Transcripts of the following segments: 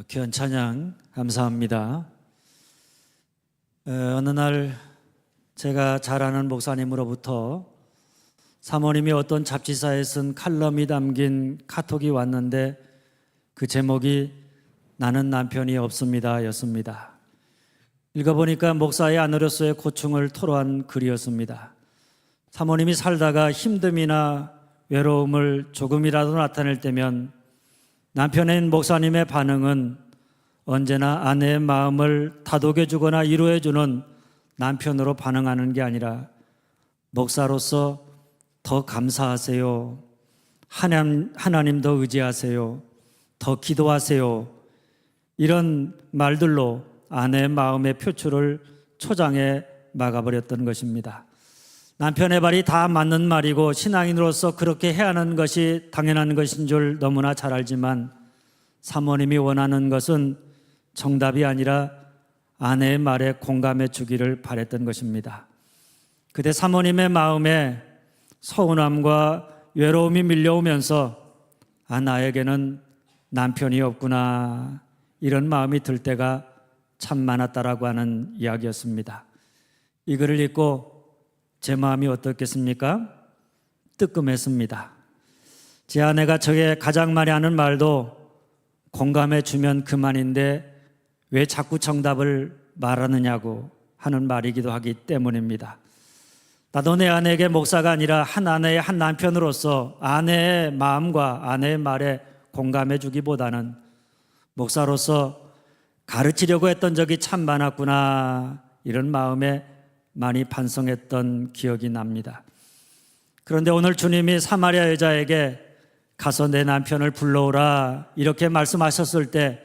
귀한 찬양 감사합니다. 어느 날 제가 잘 아는 목사님으로부터 사모님이 어떤 잡지사에 쓴 칼럼이 담긴 카톡이 왔는데 그 제목이 나는 남편이 없습니다 였습니다. 읽어보니까 목사의 아내로서의 고충을 토로한 글이었습니다. 사모님이 살다가 힘듦이나 외로움을 조금이라도 나타낼 때면 남편인 목사님의 반응은 언제나 아내의 마음을 다독여주거나 위로해주는 남편으로 반응하는 게 아니라 목사로서 더 감사하세요, 하나님 더 의지하세요, 더 기도하세요, 이런 말들로 아내의 마음의 표출을 초장에 막아버렸던 것입니다. 남편의 말이 다 맞는 말이고 신앙인으로서 그렇게 해야 하는 것이 당연한 것인 줄 너무나 잘 알지만 사모님이 원하는 것은 정답이 아니라 아내의 말에 공감해 주기를 바랬던 것입니다. 그때 사모님의 마음에 서운함과 외로움이 밀려오면서 나에게는 남편이 없구나, 이런 마음이 들 때가 참 많았다라고 하는 이야기였습니다. 이 글을 읽고 제 마음이 어떻겠습니까? 뜨끔했습니다. 제 아내가 저에 가장 많이 하는 말도 공감해 주면 그만인데 왜 자꾸 정답을 말하느냐고 하는 말이기도 하기 때문입니다. 나도 내 아내에게 목사가 아니라 한 아내의 한 남편으로서 아내의 마음과 아내의 말에 공감해 주기보다는 목사로서 가르치려고 했던 적이 참 많았구나, 이런 마음에 많이 반성했던 기억이 납니다. 그런데 오늘 주님이 사마리아 여자에게 가서 내 남편을 불러오라 이렇게 말씀하셨을 때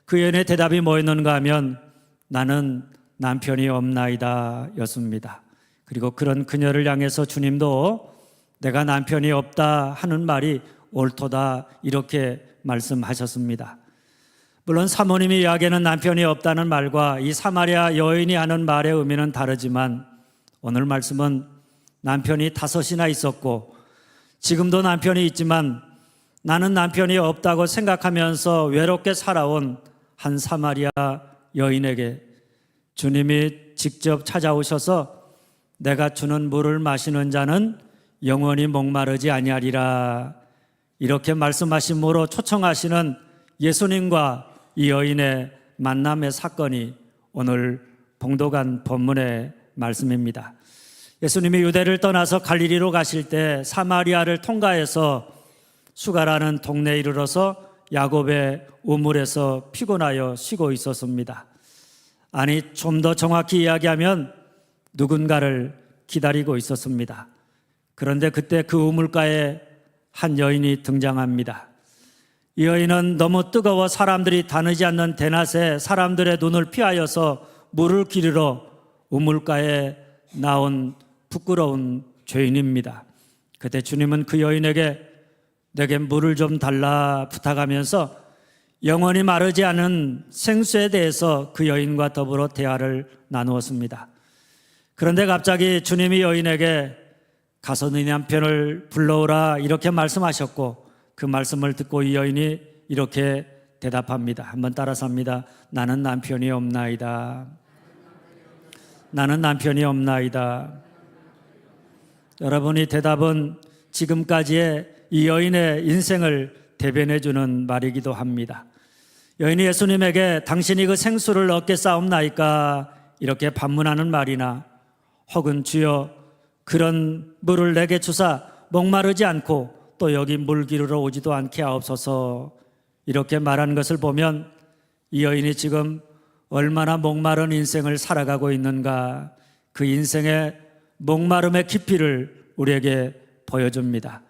그 여인의 대답이 뭐였는가 하면 나는 남편이 없나이다 였습니다. 그리고 그런 그녀를 향해서 주님도 내가 남편이 없다 하는 말이 옳도다 이렇게 말씀하셨습니다. 물론 사모님이 이야기하는 남편이 없다는 말과 이 사마리아 여인이 하는 말의 의미는 다르지만 오늘 말씀은 남편이 5이나 있었고 지금도 남편이 있지만 나는 남편이 없다고 생각하면서 외롭게 살아온 한 사마리아 여인에게 주님이 직접 찾아오셔서 내가 주는 물을 마시는 자는 영원히 목마르지 아니하리라 이렇게 말씀하심으로 초청하시는 예수님과 이 여인의 만남의 사건이 오늘 봉독한 본문의 말씀입니다. 예수님이 유대를 떠나서 갈릴리로 가실 때 사마리아를 통과해서 수가라는 동네에 이르러서 야곱의 우물에서 피곤하여 쉬고 있었습니다. 아니, 좀 더 정확히 이야기하면 누군가를 기다리고 있었습니다. 그런데 그때 그 우물가에 한 여인이 등장합니다. 이 여인은 너무 뜨거워 사람들이 다니지 않는 대낮에 사람들의 눈을 피하여서 물을 기르러 우물가에 나온 부끄러운 죄인입니다. 그때 주님은 그 여인에게 내게 물을 좀 달라 부탁하면서 영원히 마르지 않은 생수에 대해서 그 여인과 더불어 대화를 나누었습니다. 그런데 갑자기 주님이 여인에게 가서 네 남편을 불러오라 이렇게 말씀하셨고 그 말씀을 듣고 이 여인이 이렇게 대답합니다. 한번 따라서 합니다. 나는 남편이 없나이다. 나는 남편이 없나이다. 여러분이 대답은 지금까지의 이 여인의 인생을 대변해 주는 말이기도 합니다. 여인이 예수님에게 당신이 그 생수를 얻겠사옵나이까 이렇게 반문하는 말이나 혹은 주여 그런 물을 내게 주사 목마르지 않고 또 여기 물 기르러 오지도 않게 하옵소서 이렇게 말한 것을 보면 이 여인이 지금 얼마나 목마른 인생을 살아가고 있는가, 그 인생의 목마름의 깊이를 우리에게 보여줍니다.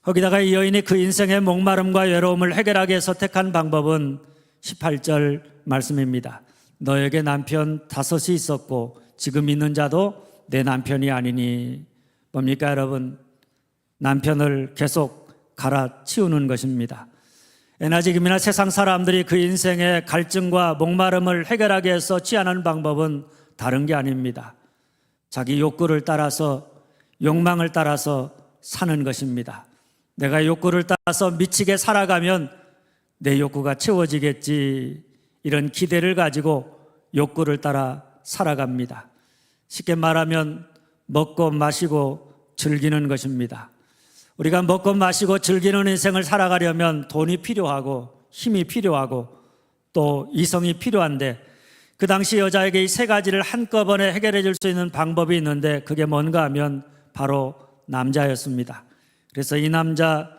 거기다가 이 여인이 그 인생의 목마름과 외로움을 해결하기 위해서 택한 방법은 18절 말씀입니다. 너에게 남편 5이 있었고 지금 있는 자도 내 남편이 아니니. 뭡니까 여러분? 남편을 계속 갈아치우는 것입니다. 에너지금이나 세상 사람들이 그 인생의 갈증과 목마름을 해결하기 위해서 취하는 방법은 다른 게 아닙니다. 자기 욕구를 따라서 욕망을 따라서 사는 것입니다. 내가 욕구를 따라서 미치게 살아가면 내 욕구가 채워지겠지, 이런 기대를 가지고 욕구를 따라 살아갑니다. 쉽게 말하면 먹고 마시고 즐기는 것입니다. 우리가 먹고 마시고 즐기는 인생을 살아가려면 돈이 필요하고 힘이 필요하고 또 이성이 필요한데, 그 당시 여자에게 이 세 가지를 한꺼번에 해결해 줄 수 있는 방법이 있는데 그게 뭔가 하면 바로 남자였습니다. 그래서 이 남자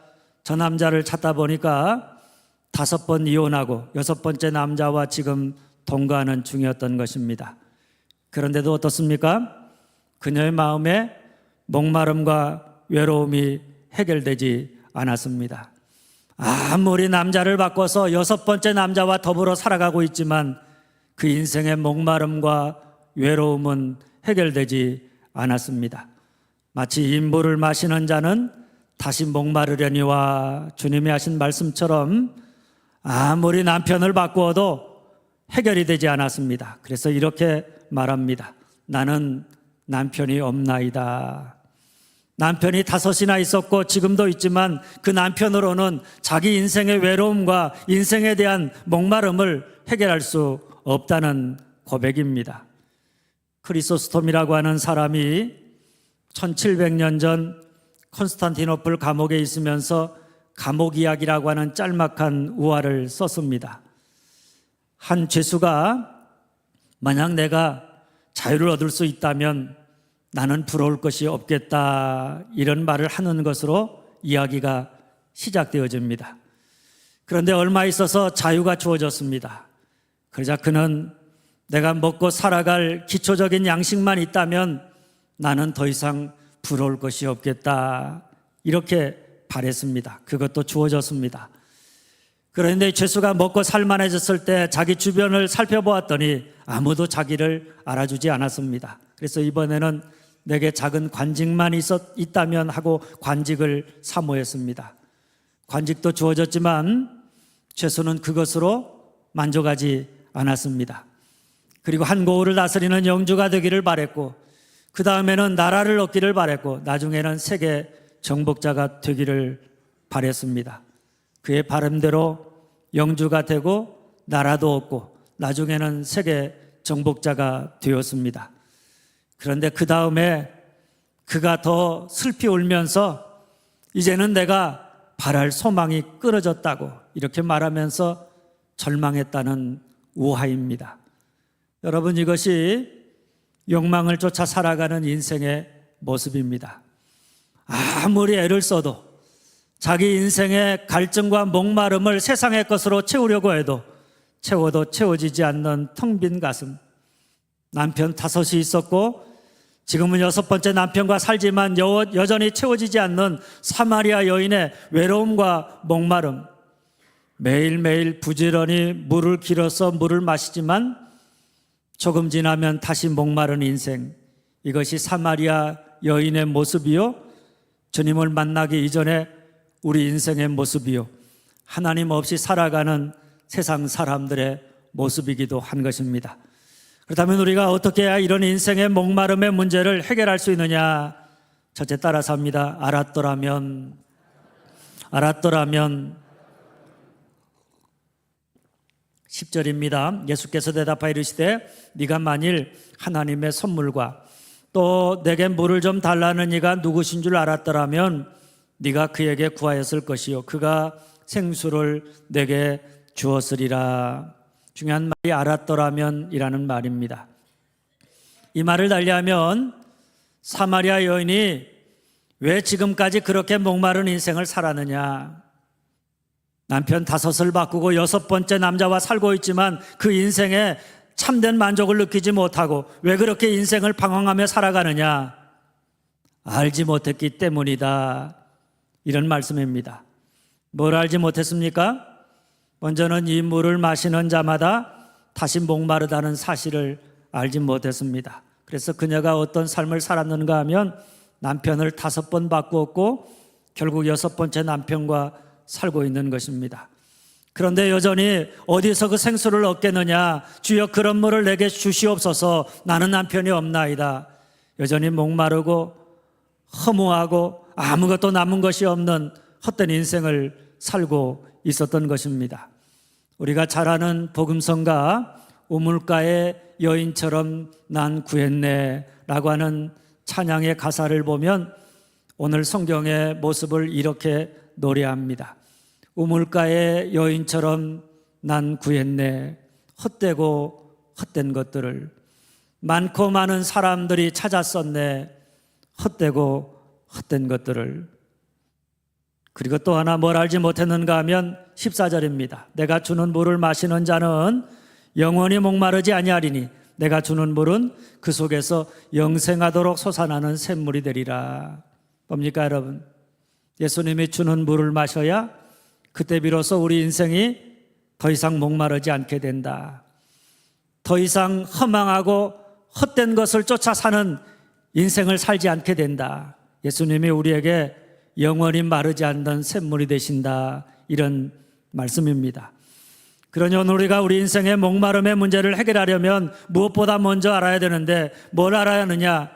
저 남자를 찾다 보니까 5번 이혼하고 6번째 남자와 지금 동거하는 중이었던 것입니다. 그런데도 어떻습니까? 그녀의 마음에 목마름과 외로움이 해결되지 않았습니다. 아무리 남자를 바꿔서 6번째 남자와 더불어 살아가고 있지만 그 인생의 목마름과 외로움은 해결되지 않았습니다. 마치 인물을 마시는 자는 다시 목마르려니와, 주님이 하신 말씀처럼 아무리 남편을 바꾸어도 해결이 되지 않았습니다. 그래서 이렇게 말합니다. 나는 남편이 없나이다. 남편이 5이나 있었고 지금도 있지만 그 남편으로는 자기 인생의 외로움과 인생에 대한 목마름을 해결할 수 없다는 고백입니다. 크리소스톰이라고 하는 사람이 1700년 전 콘스탄티노플 감옥에 있으면서 감옥 이야기라고 하는 짤막한 우화를 썼습니다. 한 죄수가 만약 내가 자유를 얻을 수 있다면 나는 부러울 것이 없겠다, 이런 말을 하는 것으로 이야기가 시작되어집니다. 그런데 얼마 있어서 자유가 주어졌습니다. 그러자 그는 내가 먹고 살아갈 기초적인 양식만 있다면 나는 더 이상 부러울 것이 없겠다, 이렇게 바랬습니다. 그것도 주어졌습니다. 그런데 죄수가 먹고 살만해졌을 때 자기 주변을 살펴보았더니 아무도 자기를 알아주지 않았습니다. 그래서 이번에는 내게 작은 관직만 있다면 하고 관직을 사모했습니다. 관직도 주어졌지만 죄수는 그것으로 만족하지 않았습니다. 그리고 한 고을을 다스리는 영주가 되기를 바랬고, 그 다음에는 나라를 얻기를 바랬고, 나중에는 세계 정복자가 되기를 바랬습니다. 그의 바람대로 영주가 되고 나라도 얻고 나중에는 세계 정복자가 되었습니다. 그런데 그 다음에 그가 더 슬피 울면서 이제는 내가 바랄 소망이 끊어졌다고 이렇게 말하면서 절망했다는 우화입니다. 여러분, 이것이 욕망을 쫓아 살아가는 인생의 모습입니다. 아무리 애를 써도 자기 인생의 갈증과 목마름을 세상의 것으로 채우려고 해도 채워도 채워지지 않는 텅 빈 가슴. 남편 5이 있었고 지금은 6번째 남편과 살지만 여전히 채워지지 않는 사마리아 여인의 외로움과 목마름. 매일매일 부지런히 물을 길어서 물을 마시지만 조금 지나면 다시 목마른 인생. 이것이 사마리아 여인의 모습이요, 주님을 만나기 이전에 우리 인생의 모습이요, 하나님 없이 살아가는 세상 사람들의 모습이기도 한 것입니다. 그렇다면 우리가 어떻게 해야 이런 인생의 목마름의 문제를 해결할 수 있느냐? 첫째, 따라서 합니다. 알았더라면 10절입니다. 예수께서 대답하여 이르시되 네가 만일 하나님의 선물과 또 내게 물을 좀 달라는 이가 누구신 줄 알았더라면 네가 그에게 구하였을 것이요 그가 생수를 내게 주었으리라. 중요한 말이 알았더라면 이라는 말입니다. 이 말을 달리하면 사마리아 여인이 왜 지금까지 그렇게 목마른 인생을 살았느냐? 남편 5을 바꾸고 6번째 남자와 살고 있지만 그 인생에 참된 만족을 느끼지 못하고 왜 그렇게 인생을 방황하며 살아가느냐? 알지 못했기 때문이다, 이런 말씀입니다. 뭘 알지 못했습니까? 먼저는 이 물을 마시는 자마다 다시 목마르다는 사실을 알지 못했습니다. 그래서 그녀가 어떤 삶을 살았는가 하면 남편을 5번 바꾸었고 결국 6번째 남편과 살고 있는 것입니다. 그런데 여전히 어디서 그 생수를 얻겠느냐? 주여 그런 물을 내게 주시옵소서. 나는 남편이 없나이다. 여전히 목마르고 허무하고 아무것도 남은 것이 없는 헛된 인생을 살고 있었던 것입니다. 우리가 잘 아는 복음성가 우물가의 여인처럼 난 구했네 라고 하는 찬양의 가사를 보면 오늘 성경의 모습을 이렇게 노래합니다. 우물가의 여인처럼 난 구했네. 헛되고 헛된 것들을 많고 많은 사람들이 찾았었네. 헛되고 헛된 것들을. 그리고 또 하나 뭘 알지 못했는가 하면 14절입니다. 내가 주는 물을 마시는 자는 영원히 목마르지 아니하리니 내가 주는 물은 그 속에서 영생하도록 솟아나는 샘물이 되리라. 뭡니까 여러분? 예수님이 주는 물을 마셔야 그때 비로소 우리 인생이 더 이상 목마르지 않게 된다. 더 이상 허망하고 헛된 것을 쫓아 사는 인생을 살지 않게 된다. 예수님이 우리에게 영원히 마르지 않는 샘물이 되신다. 이런 말씀입니다. 그러니 오늘 우리가 우리 인생의 목마름의 문제를 해결하려면 무엇보다 먼저 알아야 되는데 뭘 알아야 하느냐?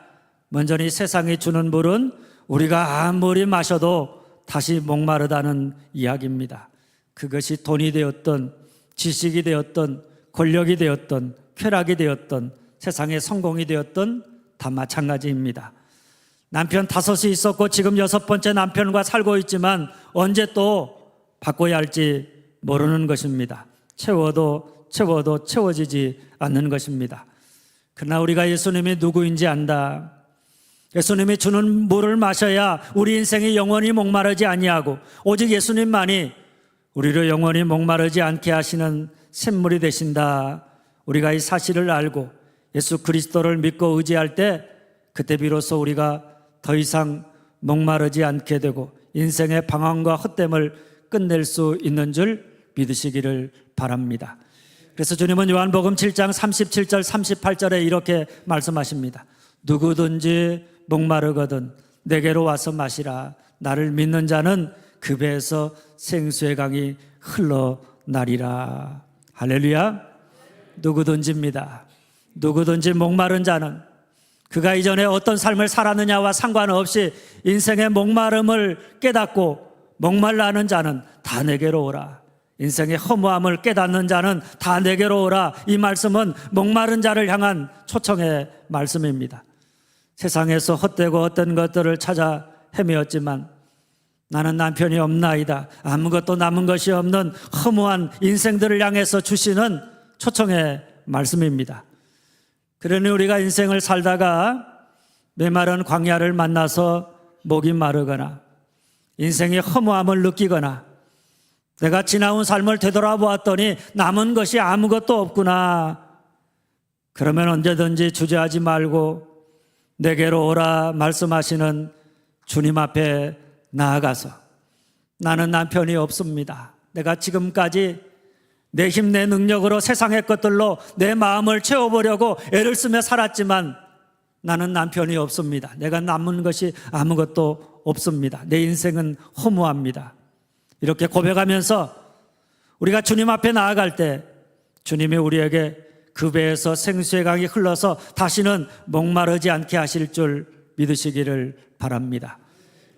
먼저 이 세상이 주는 물은 우리가 아무리 마셔도 다시 목마르다는 이야기입니다. 그것이 돈이 되었던 지식이 되었던 권력이 되었던 쾌락이 되었던 세상의 성공이 되었던 다 마찬가지입니다. 남편 5이 있었고 지금 6번째 남편과 살고 있지만 언제 또 바꿔야 할지 모르는 것입니다. 채워도 채워지지 않는 것입니다. 그러나 우리가 예수님이 누구인지 안다. 예수님이 주는 물을 마셔야 우리 인생이 영원히 목마르지 아니하고 오직 예수님만이 우리를 영원히 목마르지 않게 하시는 샘물이 되신다. 우리가 이 사실을 알고 예수 그리스도를 믿고 의지할 때 그때 비로소 우리가 더 이상 목마르지 않게 되고 인생의 방황과 헛됨을 끝낼 수 있는 줄 믿으시기를 바랍니다. 그래서 주님은 요한복음 7장 37절 38절에 이렇게 말씀하십니다. 누구든지 목마르거든 내게로 와서 마시라. 나를 믿는 자는 그 배에서 생수의 강이 흘러나리라. 할렐루야. 누구든지입니다. 누구든지 목마른 자는 그가 이전에 어떤 삶을 살았느냐와 상관없이 인생의 목마름을 깨닫고 목말라 하는 자는 다 내게로 오라. 인생의 허무함을 깨닫는 자는 다 내게로 오라. 이 말씀은 목마른 자를 향한 초청의 말씀입니다. 세상에서 헛되고 헛된 것들을 찾아 헤매었지만 나는 남편이 없나이다. 아무것도 남은 것이 없는 허무한 인생들을 향해서 주시는 초청의 말씀입니다. 그러니 우리가 인생을 살다가 메마른 광야를 만나서 목이 마르거나 인생의 허무함을 느끼거나 내가 지나온 삶을 되돌아보았더니 남은 것이 아무것도 없구나. 그러면 언제든지 주저하지 말고 내게로 오라 말씀하시는 주님 앞에 나아가서 나는 남편이 없습니다. 내가 지금까지 내 힘, 내 능력으로 세상의 것들로 내 마음을 채워보려고 애를 쓰며 살았지만 나는 남편이 없습니다. 내가 남은 것이 아무것도 없습니다. 내 인생은 허무합니다. 이렇게 고백하면서 우리가 주님 앞에 나아갈 때 주님이 우리에게 그 배에서 생수의 강이 흘러서 다시는 목마르지 않게 하실 줄 믿으시기를 바랍니다.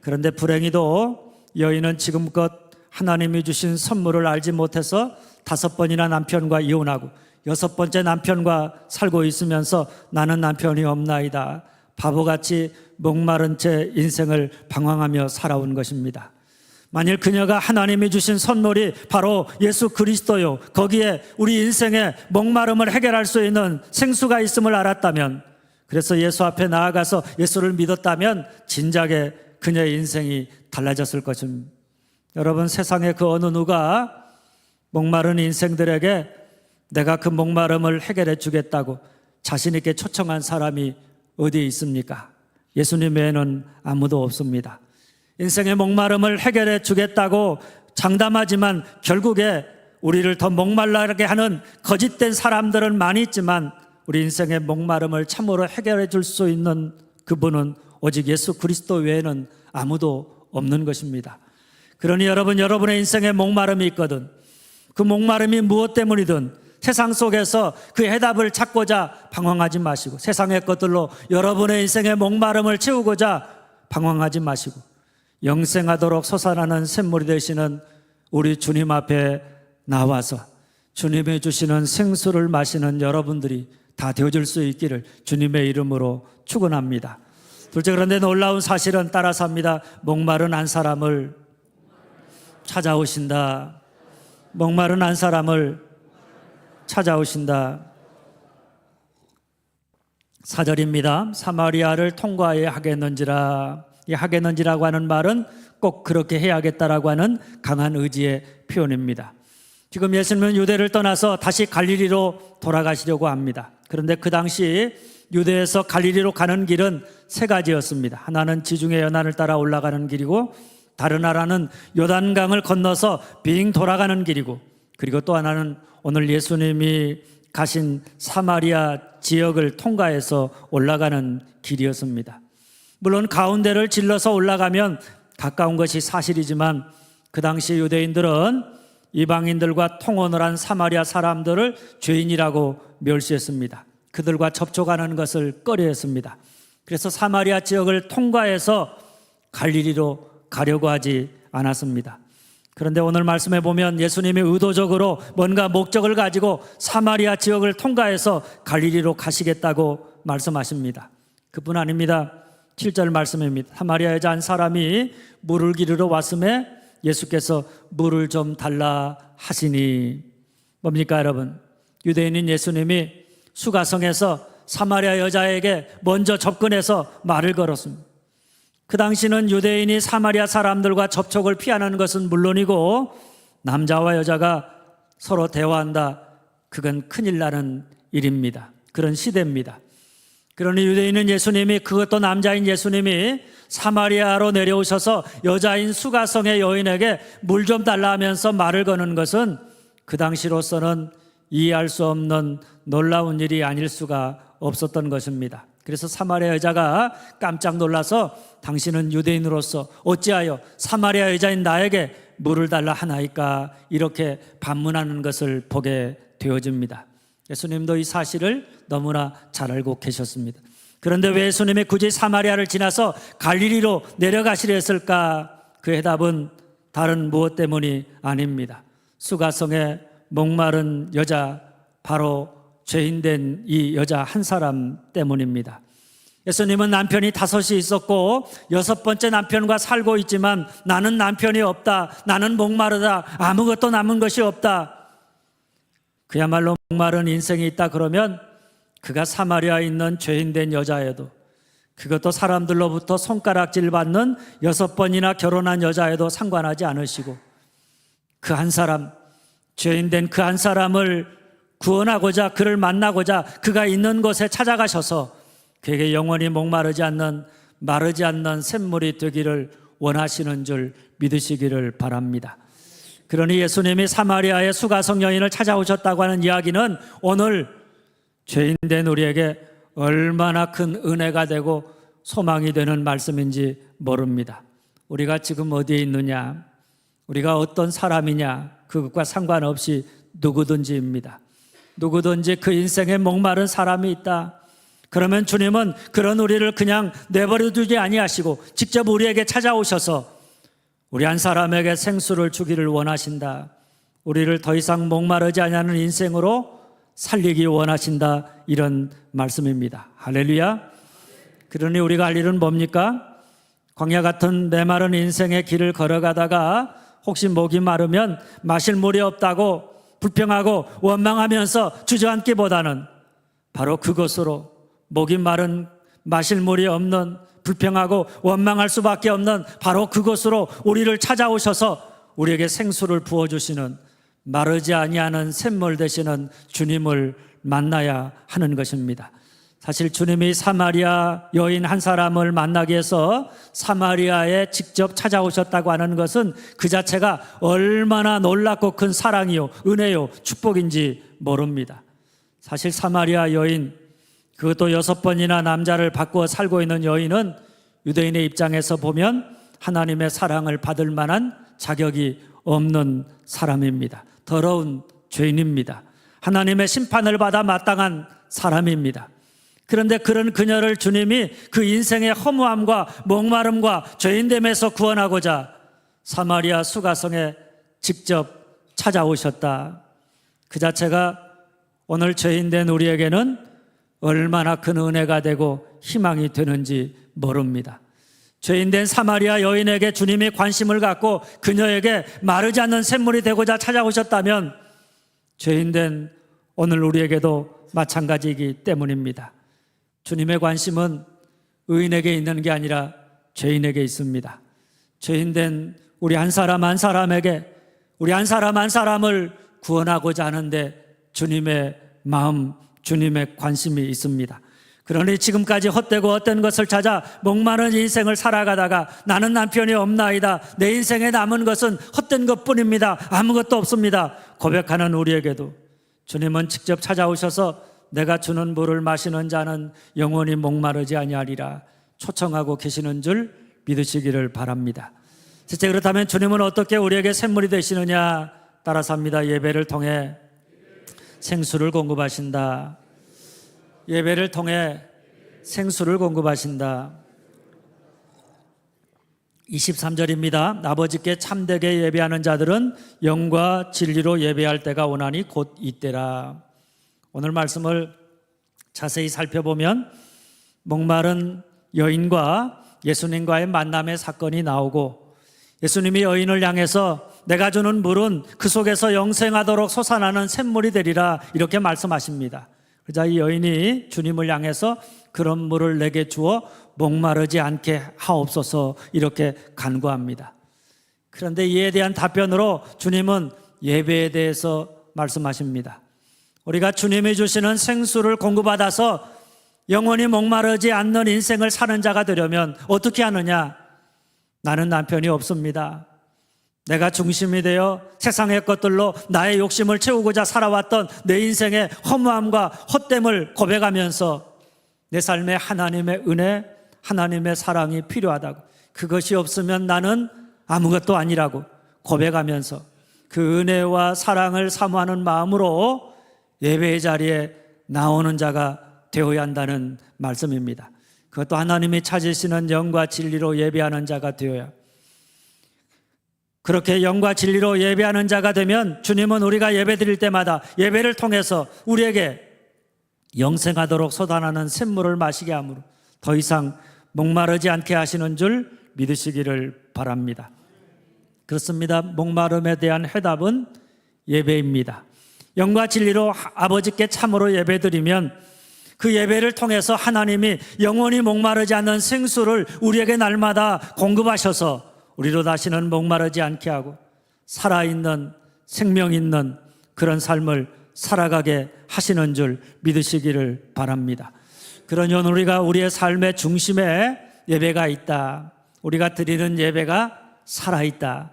그런데 불행히도 여인은 지금껏 하나님이 주신 선물을 알지 못해서 5번이나 남편과 이혼하고 6번째 남편과 살고 있으면서 나는 남편이 없나이다. 바보같이 목마른 채 인생을 방황하며 살아온 것입니다. 만일 그녀가 하나님이 주신 선물이 바로 예수 그리스도요, 거기에 우리 인생의 목마름을 해결할 수 있는 생수가 있음을 알았다면, 그래서 예수 앞에 나아가서 예수를 믿었다면 진작에 그녀의 인생이 달라졌을 것입니다. 여러분, 세상의 그 어느 누가 목마른 인생들에게 내가 그 목마름을 해결해 주겠다고 자신 있게 초청한 사람이 어디에 있습니까? 예수님 외에는 아무도 없습니다. 인생의 목마름을 해결해 주겠다고 장담하지만 결국에 우리를 더 목말라게 하는 거짓된 사람들은 많이 있지만 우리 인생의 목마름을 참으로 해결해 줄 수 있는 그분은 오직 예수 그리스도 외에는 아무도 없는 것입니다. 그러니 여러분, 여러분의 인생에 목마름이 있거든 그 목마름이 무엇 때문이든 세상 속에서 그 해답을 찾고자 방황하지 마시고, 세상의 것들로 여러분의 인생의 목마름을 채우고자 방황하지 마시고 영생하도록 솟아나는 샘물이 되시는 우리 주님 앞에 나와서 주님이 주시는 생수를 마시는 여러분들이 다 되어줄 수 있기를 주님의 이름으로 축원합니다. 둘째, 그런데 놀라운 사실은 따라서 합니다. 목마른 한 사람을 찾아오신다. 목마른 한 사람을 찾아오신다. 4절입니다. 사마리아를 통과해야 하겠는지라. 이 하겠는지라고 하는 말은 꼭 그렇게 해야겠다라고 하는 강한 의지의 표현입니다. 지금 예수님은 유대를 떠나서 다시 갈릴리로 돌아가시려고 합니다. 그런데 그 당시 유대에서 갈릴리로 가는 길은 세 가지였습니다. 하나는 지중해 연안을 따라 올라가는 길이고, 다른 하나는 요단강을 건너서 빙 돌아가는 길이고, 그리고 또 하나는 오늘 예수님이 가신 사마리아 지역을 통과해서 올라가는 길이었습니다. 물론 가운데를 질러서 올라가면 가까운 것이 사실이지만 그 당시 유대인들은 이방인들과 통혼을 한 사마리아 사람들을 죄인이라고 멸시했습니다. 그들과 접촉하는 것을 꺼려했습니다. 그래서 사마리아 지역을 통과해서 갈릴리로 가려고 하지 않았습니다. 그런데 오늘 말씀에 보면 예수님이 의도적으로 뭔가 목적을 가지고 사마리아 지역을 통과해서 갈릴리로 가시겠다고 말씀하십니다. 그뿐 아닙니다. 7절 말씀입니다. 사마리아 여자 한 사람이 물을 기르러 왔음에 예수께서 물을 좀 달라 하시니, 뭡니까 여러분? 유대인인 예수님이 수가성에서 사마리아 여자에게 먼저 접근해서 말을 걸었습니다. 그 당시는 유대인이 사마리아 사람들과 접촉을 피하는 것은 물론이고 남자와 여자가 서로 대화한다, 그건 큰일 나는 일입니다. 그런 시대입니다. 그러니 유대인은 예수님이, 그것도 남자인 예수님이 사마리아로 내려오셔서 여자인 수가성의 여인에게 물 좀 달라 하면서 말을 거는 것은 그 당시로서는 이해할 수 없는 놀라운 일이 아닐 수가 없었던 것입니다. 그래서 사마리아 여자가 깜짝 놀라서 당신은 유대인으로서 어찌하여 사마리아 여자인 나에게 물을 달라 하나이까, 이렇게 반문하는 것을 보게 되어집니다. 예수님도 이 사실을 너무나 잘 알고 계셨습니다. 그런데 왜 예수님이 굳이 사마리아를 지나서 갈릴리로 내려가시려 했을까? 그 해답은 다른 무엇 때문이 아닙니다. 수가성의 목마른 여자, 바로 죄인된 이 여자 한 사람 때문입니다. 예수님은 남편이 5이 있었고 6번째 남편과 살고 있지만 나는 남편이 없다, 나는 목마르다, 아무것도 남은 것이 없다, 그야말로 목마른 인생이 있다 그러면 그가 사마리아에 있는 죄인된 여자에도, 그것도 사람들로부터 손가락질 받는 6번이나 결혼한 여자에도 상관하지 않으시고 그 한 사람, 죄인된 그 한 사람을 구원하고자, 그를 만나고자 그가 있는 곳에 찾아가셔서 그에게 영원히 목마르지 않는, 마르지 않는 샘물이 되기를 원하시는 줄 믿으시기를 바랍니다. 그러니 예수님이 사마리아의 수가성 여인을 찾아오셨다고 하는 이야기는 오늘 죄인된 우리에게 얼마나 큰 은혜가 되고 소망이 되는 말씀인지 모릅니다. 우리가 지금 어디에 있느냐, 우리가 어떤 사람이냐, 그것과 상관없이 누구든지입니다. 누구든지 그 인생에 목마른 사람이 있다. 그러면 주님은 그런 우리를 그냥 내버려 두지 아니하시고 직접 우리에게 찾아오셔서 우리 한 사람에게 생수를 주기를 원하신다. 우리를 더 이상 목마르지 않는 인생으로 살리기 원하신다, 이런 말씀입니다. 할렐루야. 그러니 우리가 할 일은 뭡니까? 광야 같은 메마른 인생의 길을 걸어가다가 혹시 목이 마르면 마실 물이 없다고 불평하고 원망하면서 주저앉기보다는 바로 그것으로, 목이 마른, 마실 물이 없는, 불평하고 원망할 수밖에 없는 바로 그것으로 우리를 찾아오셔서 우리에게 생수를 부어주시는, 마르지 아니하는 샘물 되시는 주님을 만나야 하는 것입니다. 사실 주님이 사마리아 여인 한 사람을 만나기 위해서 사마리아에 직접 찾아오셨다고 하는 것은 그 자체가 얼마나 놀랍고 큰 사랑이요, 은혜요, 축복인지 모릅니다. 사실 사마리아 여인, 그것도 6번이나 남자를 바꾸어 살고 있는 여인은 유대인의 입장에서 보면 하나님의 사랑을 받을 만한 자격이 없는 사람입니다. 더러운 죄인입니다. 하나님의 심판을 받아 마땅한 사람입니다. 그런데 그런 그녀를 주님이 그 인생의 허무함과 목마름과 죄인됨에서 구원하고자 사마리아 수가성에 직접 찾아오셨다. 그 자체가 오늘 죄인된 우리에게는 얼마나 큰 은혜가 되고 희망이 되는지 모릅니다. 죄인된 사마리아 여인에게 주님이 관심을 갖고 그녀에게 마르지 않는 샘물이 되고자 찾아오셨다면 죄인된 오늘 우리에게도 마찬가지이기 때문입니다. 주님의 관심은 의인에게 있는 게 아니라 죄인에게 있습니다. 죄인된 우리 한 사람 한 사람에게, 우리 한 사람 한 사람을 구원하고자 하는데 주님의 마음, 주님의 관심이 있습니다. 그러니 지금까지 헛되고 헛된 것을 찾아 목마른 인생을 살아가다가 나는 남편이 없나이다, 내 인생에 남은 것은 헛된 것뿐입니다, 아무것도 없습니다 고백하는 우리에게도 주님은 직접 찾아오셔서 내가 주는 물을 마시는 자는 영원히 목마르지 아니하리라 초청하고 계시는 줄 믿으시기를 바랍니다. 실제 그렇다면 주님은 어떻게 우리에게 샘물이 되시느냐? 따라서 합니다. 예배를 통해 생수를 공급하신다. 예배를 통해 생수를 공급하신다. 23절입니다. 아버지께 참되게 예배하는 자들은 영과 진리로 예배할 때가 오나니 곧 이때라. 오늘 말씀을 자세히 살펴보면 목마른 여인과 예수님과의 만남의 사건이 나오고 예수님이 여인을 향해서 내가 주는 물은 그 속에서 영생하도록 솟아나는 샘물이 되리라 이렇게 말씀하십니다. 그러자 이 여인이 주님을 향해서 그런 물을 내게 주어 목마르지 않게 하옵소서 이렇게 간구합니다. 그런데 이에 대한 답변으로 주님은 예배에 대해서 말씀하십니다. 우리가 주님이 주시는 생수를 공급받아서 영원히 목마르지 않는 인생을 사는 자가 되려면 어떻게 하느냐? 나는 남편이 없습니다. 내가 중심이 되어 세상의 것들로 나의 욕심을 채우고자 살아왔던 내 인생의 허무함과 헛됨을 고백하면서 내 삶에 하나님의 은혜, 하나님의 사랑이 필요하다고, 그것이 없으면 나는 아무것도 아니라고 고백하면서 그 은혜와 사랑을 사모하는 마음으로 예배의 자리에 나오는 자가 되어야 한다는 말씀입니다. 그것도 하나님이 찾으시는 영과 진리로 예배하는 자가 되어야, 그렇게 영과 진리로 예배하는 자가 되면 주님은 우리가 예배 드릴 때마다 예배를 통해서 우리에게 영생하도록 솟아나는 샘물을 마시게 하므로 더 이상 목마르지 않게 하시는 줄 믿으시기를 바랍니다. 그렇습니다. 목마름에 대한 해답은 예배입니다. 영과 진리로 아버지께 참으로 예배 드리면 그 예배를 통해서 하나님이 영원히 목마르지 않는 생수를 우리에게 날마다 공급하셔서 우리로 다시는 목마르지 않게 하고 살아있는 생명 있는 그런 삶을 살아가게 하시는 줄 믿으시기를 바랍니다. 그러니 오늘 우리가 우리의 삶의 중심에 예배가 있다. 우리가 드리는 예배가 살아있다.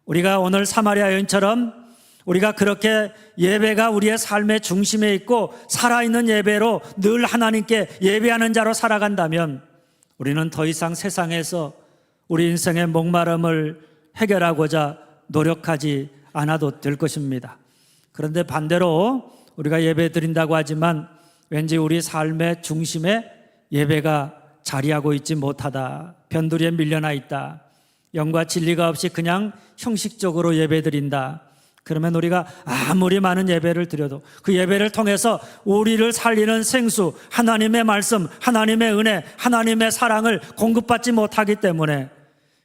우리가 오늘 사마리아 여인처럼 우리가 그렇게 예배가 우리의 삶의 중심에 있고 살아있는 예배로 늘 하나님께 예배하는 자로 살아간다면 우리는 더 이상 세상에서 우리 인생의 목마름을 해결하고자 노력하지 않아도 될 것입니다. 그런데 반대로 우리가 예배 드린다고 하지만 왠지 우리 삶의 중심에 예배가 자리하고 있지 못하다, 변두리에 밀려나 있다, 영과 진리가 없이 그냥 형식적으로 예배 드린다, 그러면 우리가 아무리 많은 예배를 드려도 그 예배를 통해서 우리를 살리는 생수, 하나님의 말씀, 하나님의 은혜, 하나님의 사랑을 공급받지 못하기 때문에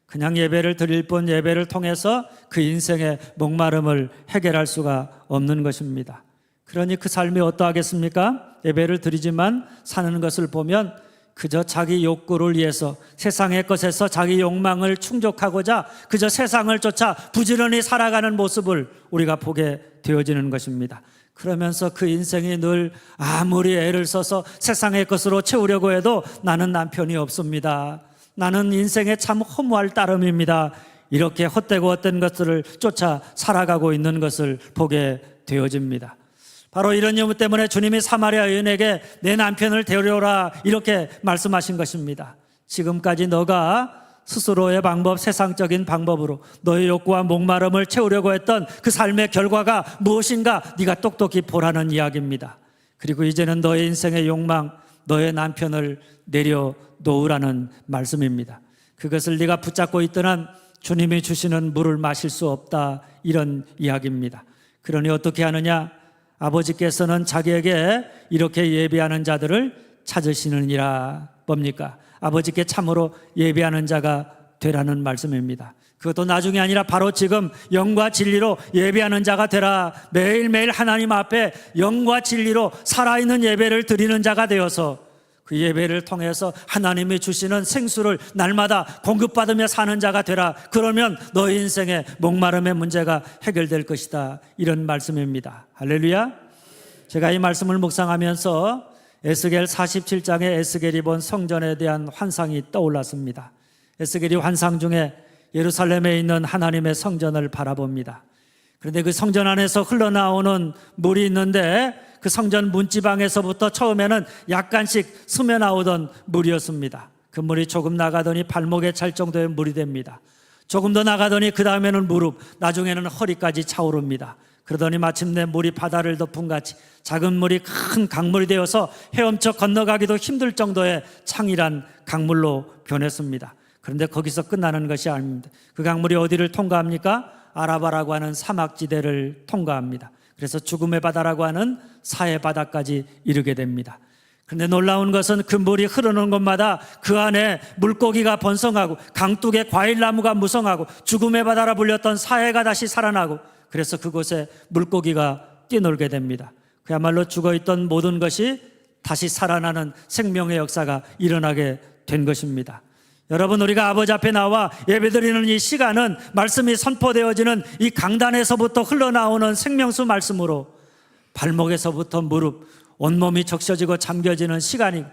그냥 예배를 드릴 뿐 예배를 통해서 그 인생의 목마름을 해결할 수가 없는 것입니다. 그러니 그 삶이 어떠하겠습니까? 예배를 드리지만 사는 것을 보면 그저 자기 욕구를 위해서 세상의 것에서 자기 욕망을 충족하고자 그저 세상을 쫓아 부지런히 살아가는 모습을 우리가 보게 되어지는 것입니다. 그러면서 그 인생이 늘 아무리 애를 써서 세상의 것으로 채우려고 해도 나는 남편이 없습니다, 나는 인생에 참 허무할 따름입니다, 이렇게 헛되고 헛된 것들을 쫓아 살아가고 있는 것을 보게 되어집니다. 바로 이런 이유 때문에 주님이 사마리아 여인에게 내 남편을 데려오라 이렇게 말씀하신 것입니다. 지금까지 너가 스스로의 방법, 세상적인 방법으로 너의 욕구와 목마름을 채우려고 했던 그 삶의 결과가 무엇인가 네가 똑똑히 보라는 이야기입니다. 그리고 이제는 너의 인생의 욕망, 너의 남편을 내려놓으라는 말씀입니다. 그것을 네가 붙잡고 있던 한 주님이 주시는 물을 마실 수 없다, 이런 이야기입니다. 그러니 어떻게 하느냐? 아버지께서는 자기에게 이렇게 예배하는 자들을 찾으시느니라. 뭡니까? 아버지께 참으로 예배하는 자가 되라는 말씀입니다. 그것도 나중에 아니라 바로 지금 영과 진리로 예배하는 자가 되라. 매일매일 하나님 앞에 영과 진리로 살아있는 예배를 드리는 자가 되어서 그 예배를 통해서 하나님이 주시는 생수를 날마다 공급받으며 사는 자가 되라. 그러면 너희 인생의 목마름의 문제가 해결될 것이다, 이런 말씀입니다. 할렐루야. 제가 이 말씀을 묵상하면서 에스겔 47장에 에스겔이 본 성전에 대한 환상이 떠올랐습니다. 에스겔이 환상 중에 예루살렘에 있는 하나님의 성전을 바라봅니다. 그런데 그 성전 안에서 흘러나오는 물이 있는데 그 성전 문지방에서부터 처음에는 약간씩 스며나오던 물이었습니다. 그 물이 조금 나가더니 발목에 찰 정도의 물이 됩니다. 조금 더 나가더니 그 다음에는 무릎, 나중에는 허리까지 차오릅니다. 그러더니 마침내 물이 바다를 덮은 같이 작은 물이 큰 강물이 되어서 헤엄쳐 건너가기도 힘들 정도의 창이란 강물로 변했습니다. 그런데 거기서 끝나는 것이 아닙니다. 그 강물이 어디를 통과합니까? 아라바라고 하는 사막지대를 통과합니다. 그래서 죽음의 바다라고 하는 사해 바다까지 이르게 됩니다. 그런데 놀라운 것은 그 물이 흐르는 곳마다 그 안에 물고기가 번성하고 강둑에 과일나무가 무성하고 죽음의 바다라 불렸던 사해가 다시 살아나고, 그래서 그곳에 물고기가 뛰놀게 됩니다. 그야말로 죽어있던 모든 것이 다시 살아나는 생명의 역사가 일어나게 된 것입니다. 여러분, 우리가 아버지 앞에 나와 예배드리는 이 시간은 말씀이 선포되어지는 이 강단에서부터 흘러나오는 생명수 말씀으로 발목에서부터 무릎, 온몸이 적셔지고 잠겨지는 시간이고,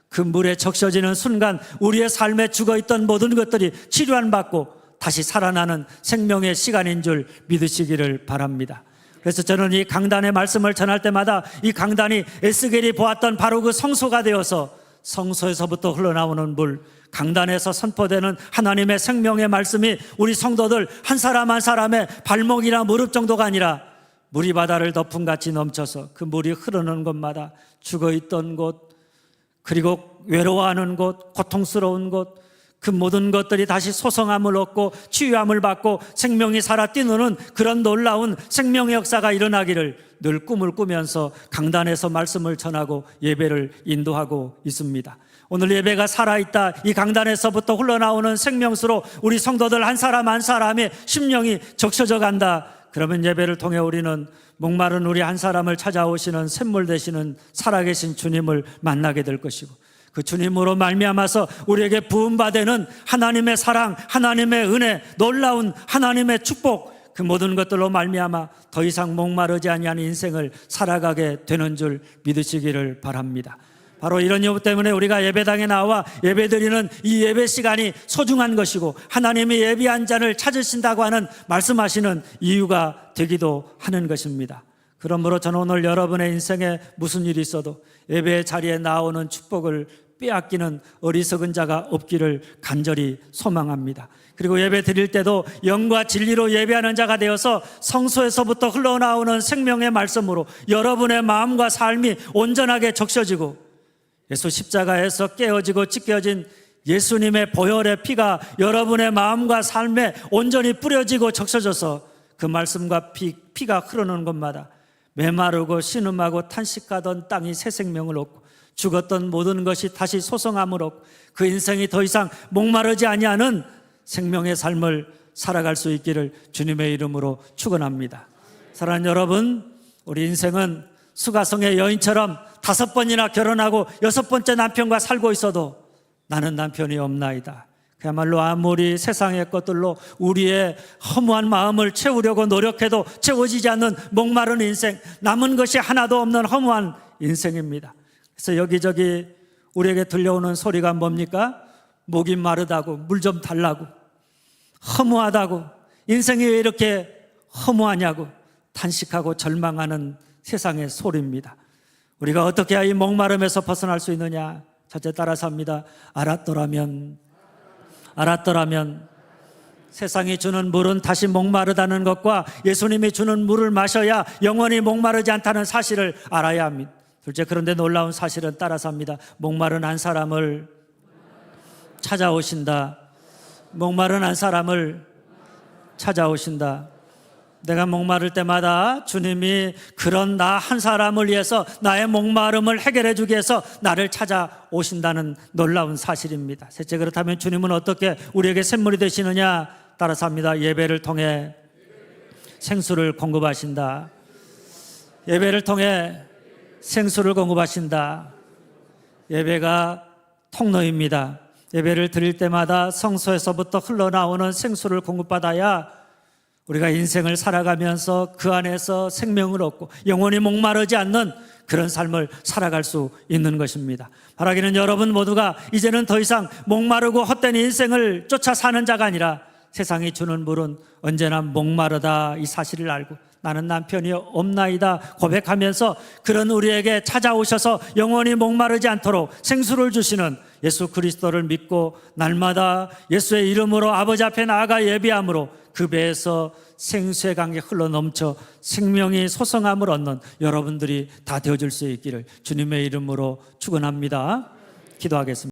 그 물에 적셔지는 순간 우리의 삶에 죽어있던 모든 것들이 치료받고 다시 살아나는 생명의 시간인 줄 믿으시기를 바랍니다. 그래서 저는 이 강단의 말씀을 전할 때마다 이 강단이 에스겔이 보았던 바로 그 성소가 되어서 성소에서부터 흘러나오는 물, 강단에서 선포되는 하나님의 생명의 말씀이 우리 성도들 한 사람 한 사람의 발목이나 무릎 정도가 아니라 물이 바다를 덮은 같이 넘쳐서 그 물이 흐르는 곳마다 죽어있던 곳, 그리고 외로워하는 곳, 고통스러운 곳, 그 모든 것들이 다시 소성함을 얻고 치유함을 받고 생명이 살아 뛰노는 그런 놀라운 생명의 역사가 일어나기를 늘 꿈을 꾸면서 강단에서 말씀을 전하고 예배를 인도하고 있습니다. 오늘 예배가 살아있다, 이 강단에서부터 흘러나오는 생명수로 우리 성도들 한 사람 한 사람의 심령이 적셔져 간다. 그러면 예배를 통해 우리는 목마른 우리 한 사람을 찾아오시는 샘물 되시는 살아계신 주님을 만나게 될 것이고, 그 주님으로 말미암아서 우리에게 부음받는 하나님의 사랑, 하나님의 은혜, 놀라운 하나님의 축복, 그 모든 것들로 말미암아 더 이상 목마르지 아니한 인생을 살아가게 되는 줄 믿으시기를 바랍니다. 바로 이런 이유 때문에 우리가 예배당에 나와 예배드리는 이 예배 시간이 소중한 것이고, 하나님이 예비한 자를 찾으신다고 하는 말씀하시는 이유가 되기도 하는 것입니다. 그러므로 저는 오늘 여러분의 인생에 무슨 일이 있어도 예배의 자리에 나오는 축복을 빼앗기는 어리석은 자가 없기를 간절히 소망합니다. 그리고 예배 드릴 때도 영과 진리로 예배하는 자가 되어서 성소에서부터 흘러나오는 생명의 말씀으로 여러분의 마음과 삶이 온전하게 적셔지고, 예수 십자가에서 깨어지고 찢겨진 예수님의 보혈의 피가 여러분의 마음과 삶에 온전히 뿌려지고 적셔져서 그 말씀과 피가 흐르는 곳마다 메마르고 신음하고 탄식하던 땅이 새 생명을 얻고, 죽었던 모든 것이 다시 소성함을 얻고, 그 인생이 더 이상 목마르지 아니하는 생명의 삶을 살아갈 수 있기를 주님의 이름으로 축원합니다. 사랑하는 여러분, 우리 인생은 수가성의 여인처럼 5번이나 결혼하고 6번째 남편과 살고 있어도 나는 남편이 없나이다. 그야말로 아무리 세상의 것들로 우리의 허무한 마음을 채우려고 노력해도 채워지지 않는 목마른 인생, 남은 것이 하나도 없는 허무한 인생입니다. 그래서 여기저기 우리에게 들려오는 소리가 뭡니까? 목이 마르다고, 물 좀 달라고, 허무하다고, 인생이 왜 이렇게 허무하냐고 탄식하고 절망하는 세상의 소리입니다. 우리가 어떻게 해야 이 목마름에서 벗어날 수 있느냐? 첫째 따라서 합니다. 알았더라면 세상이 주는 물은 다시 목마르다는 것과 예수님이 주는 물을 마셔야 영원히 목마르지 않다는 사실을 알아야 합니다. 둘째, 그런데 놀라운 사실은 따라서 합니다. 목마른 한 사람을 찾아오신다. 목마른 한 사람을 찾아오신다. 내가 목마를 때마다 주님이 그런 나 한 사람을 위해서 나의 목마름을 해결해 주기 위해서 나를 찾아오신다는 놀라운 사실입니다. 셋째, 그렇다면 주님은 어떻게 우리에게 샘물이 되시느냐? 따라서 합니다. 예배를 통해 생수를 공급하신다. 예배를 통해 생수를 공급하신다. 예배가 통로입니다. 예배를 드릴 때마다 성소에서부터 흘러나오는 생수를 공급받아야 우리가 인생을 살아가면서 그 안에서 생명을 얻고 영원히 목마르지 않는 그런 삶을 살아갈 수 있는 것입니다. 바라기는 여러분 모두가 이제는 더 이상 목마르고 헛된 인생을 쫓아 사는 자가 아니라 세상이 주는 물은 언제나 목마르다 이 사실을 알고 나는 남편이 없나이다 고백하면서 그런 우리에게 찾아오셔서 영원히 목마르지 않도록 생수를 주시는 예수 그리스도를 믿고 날마다 예수의 이름으로 아버지 앞에 나아가 예배함으로 그 배에서 생수의 강이 흘러넘쳐 생명이 소성함을 얻는 여러분들이 다 되어줄 수 있기를 주님의 이름으로 축원합니다. 기도하겠습니다.